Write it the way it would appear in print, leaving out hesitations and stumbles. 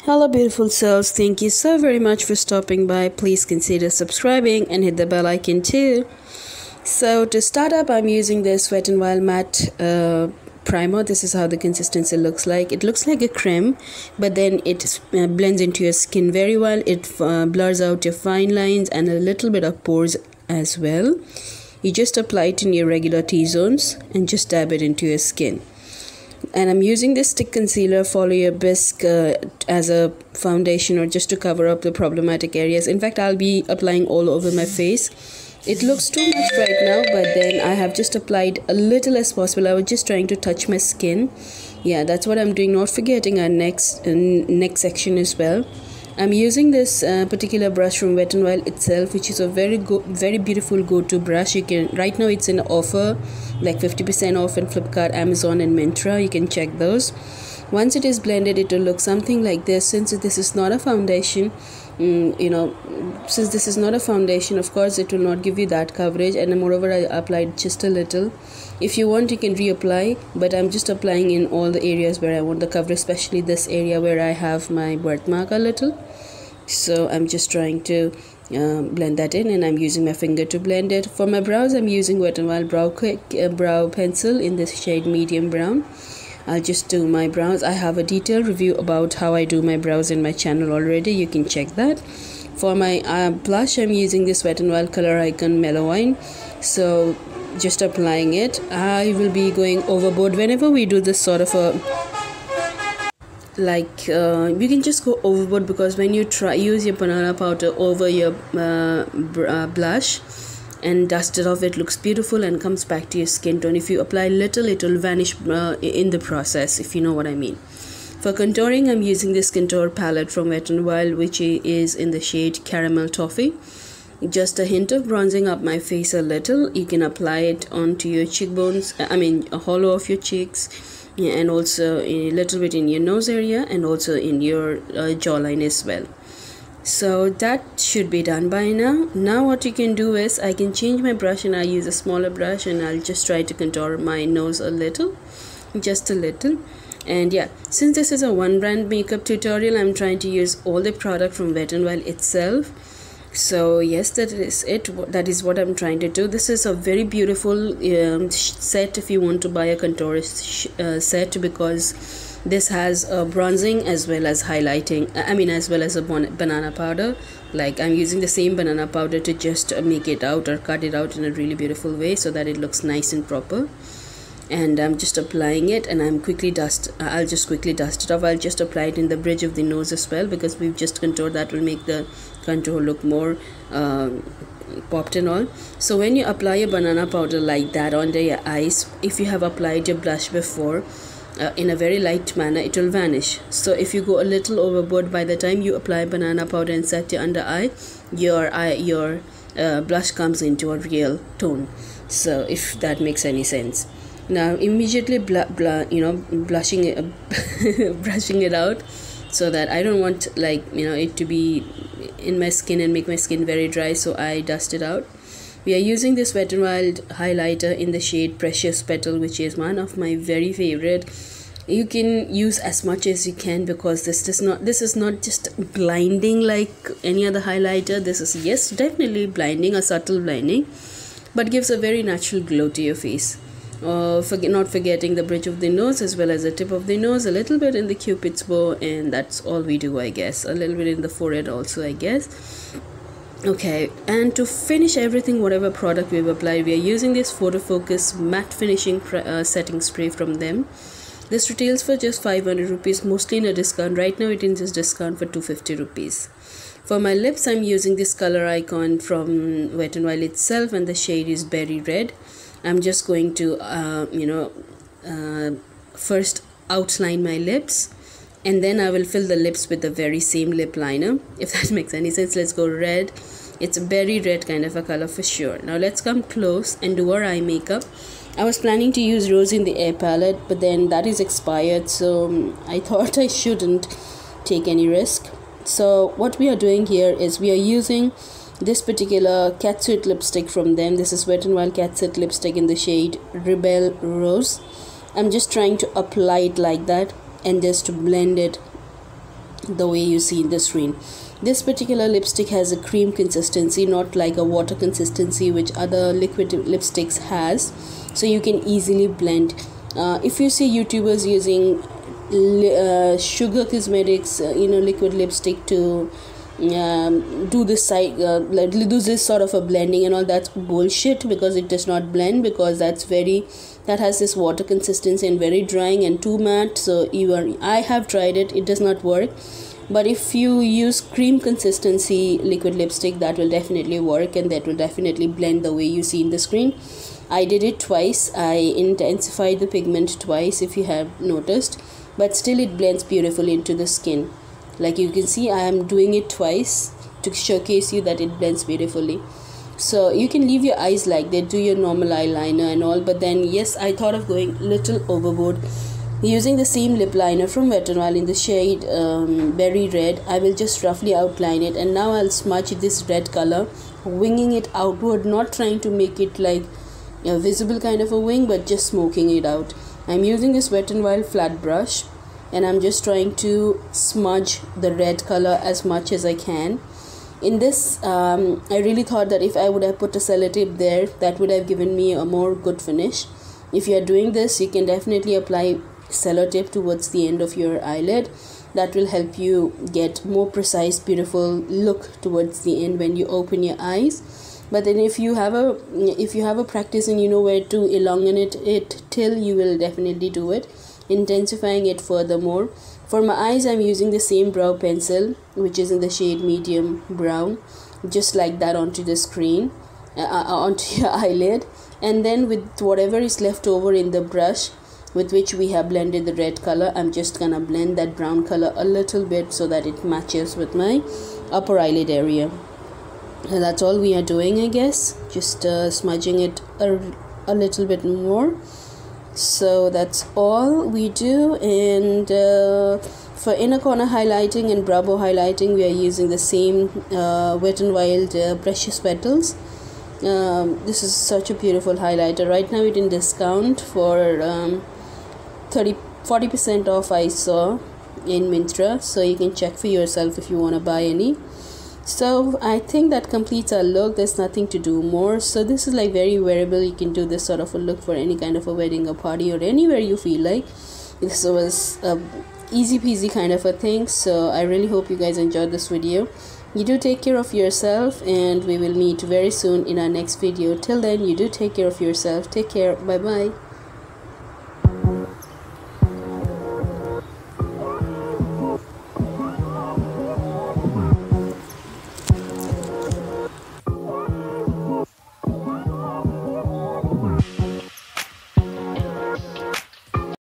Hello, beautiful souls. Thank you so very much for stopping by. Please consider subscribing and hit the bell icon too. So, to start up, I'm using this Wet n Wild Matte primer. This is how the consistency looks like. It looks like a cream, but then it blends into your skin very well. It blurs out your fine lines and a little bit of pores as well. You just apply it in your regular T-zones and just dab it into your skin. And I'm using this stick concealer, Follow Your Bisque, as a foundation or just to cover up the problematic areas. In fact, I'll be applying all over my face. It looks too much right now, but then I have just applied a little as possible. I was just trying to touch my skin. Yeah, that's what I'm doing, not forgetting our neck section as well. I'm using this particular brush from Wet n Wild itself, which is a very beautiful go-to brush. You can, right now it's in offer, like 50% off in Flipkart, Amazon and Myntra. You can check those. Once it is blended, it will look something like this. Since this is not a foundation, since this is not a foundation, of course it will not give you that coverage, and moreover I applied just a little. If you want, you can reapply, but I'm just applying in all the areas where I want the coverage, especially this area where I have my birthmark a little. So I'm just trying to blend that in, and I'm using my finger to blend it. For my brows, I'm using Wet n Wild brow pencil in this shade medium brown. I'll just do my brows. I have a detailed review about how I do my brows in my channel already. You can check that. For my blush, I'm using this Wet n Wild Color Icon Mellow Wine. So just applying it. I will be going overboard whenever we do this sort of a we can just go overboard, because when you use your banana powder over your blush and dust it off, it looks beautiful and comes back to your skin tone. If you apply little, it will vanish in the process, if you know what I mean. For contouring, I'm using this contour palette from Wet n Wild, which is in the shade Caramel Toffee. Just a hint of bronzing up my face a little. You can apply it onto your cheekbones, a hollow of your cheeks, and also a little bit in your nose area, and also in your jawline as well. So that should be done by now. Now what you can do is, I can change my brush, and I use a smaller brush, and I'll just try to contour my nose a little, just a little. And yeah, since this is a one brand makeup tutorial, I'm trying to use all the product from Wet n Wild itself. So yes, that is it. That is what I'm trying to do. This is a very beautiful set if you want to buy a contour set, because this has bronzing as well as highlighting, as well as a banana powder. Like, I'm using the same banana powder to just make it out or cut it out in a really beautiful way, so that it looks nice and proper. And I'm just applying it, and I'll just quickly dust it off. I'll just apply it in the bridge of the nose as well, because we've just contoured. That will make the contour look more popped and all. So when you apply your banana powder like that under your eyes, if you have applied your blush before in a very light manner, it will vanish. So if you go a little overboard, by the time you apply banana powder and set your under eye, your blush comes into a real tone. So if that makes any sense. Now immediately brushing it out, so that I don't want it to be in my skin and make my skin very dry, so I dust it out. We are using this Wet n Wild highlighter in the shade Precious Petal, which is one of my very favorite. You can use as much as you can, because this is not just blinding like any other highlighter. This is, yes, definitely blinding, a subtle blinding, but gives a very natural glow to your face. Not forgetting the bridge of the nose as well as the tip of the nose, a little bit in the cupid's bow, and that's all we do, I guess. A little bit in the forehead also, I guess. Okay, and to finish everything, whatever product we've applied, we are using this Photo Focus matte finishing setting spray from them. This retails for just 500 rupees, mostly in a discount. Right now it is in discount for 250 rupees. For my lips, I'm using this Color Icon from Wet n Wild itself, and the shade is Berry Red. I'm just going to first outline my lips, and then I will fill the lips with the very same lip liner, if that makes any sense. Let's go red. It's a berry red kind of a color for sure. Now let's come close and do our eye makeup. I was planning to use Rose in the Air palette, but then that is expired, so I thought I shouldn't take any risk. So what we are doing here is, we are using this particular Catsuit lipstick from them. This is Wet n Wild Catsuit lipstick in the shade Rebel Rose. I'm just trying to apply it like that, and just to blend it the way you see in the screen. This particular lipstick has a cream consistency, not like a water consistency which other liquid lipsticks has, so you can easily blend. If you see YouTubers using Sugar Cosmetics liquid lipstick to do this sort of a blending and all, that's bullshit, because it does not blend, because that has this water consistency and very drying and too matte. So I have tried it, it does not work. But if you use cream consistency liquid lipstick, that will definitely work, and that will definitely blend the way you see in the screen. I did it twice. I intensified the pigment twice, if you have noticed, but still it blends beautifully into the skin. Like you can see, I am doing it twice to showcase you that it blends beautifully. So you can leave your eyes like that, do your normal eyeliner and all, but then yes, I thought of going little overboard. Using the same lip liner from Wet n Wild in the shade Berry Red, I will just roughly outline it, and now I'll smudge this red color, winging it outward, not trying to make it like a visible kind of a wing, but just smoking it out. I'm using this Wet n Wild flat brush, and I'm just trying to smudge the red color as much as I can. In this, I really thought that if I would have put a sellotape there, that would have given me a more good finish. If you are doing this, you can definitely apply sellotape towards the end of your eyelid. That will help you get more precise, beautiful look towards the end when you open your eyes. But then if you have a practice and you know where to elongate it till, you will definitely do it, intensifying it furthermore. For my eyes, I'm using the same brow pencil, which is in the shade medium brown, just like that onto the screen, onto your eyelid. And then with whatever is left over in the brush with which we have blended the red color, I'm just gonna blend that brown color a little bit so that it matches with my upper eyelid area. And that's all we are doing, I guess, just smudging it a little bit more. So that's all we do. And for inner corner highlighting and brow bone highlighting, we are using the same Wet n Wild Precious Petals. This is such a beautiful highlighter. Right now it in discount for 40% off, I saw in Myntra, so you can check for yourself if you want to buy any. So I think that completes our look. There's nothing to do more. So this is like very wearable. You can do this sort of a look for any kind of a wedding or party or anywhere you feel like. This was a easy peasy kind of a thing. So I really hope you guys enjoyed this video. You do take care of yourself, and we will meet very soon in our next video. Till then, you do take care of yourself. Take care. Bye bye.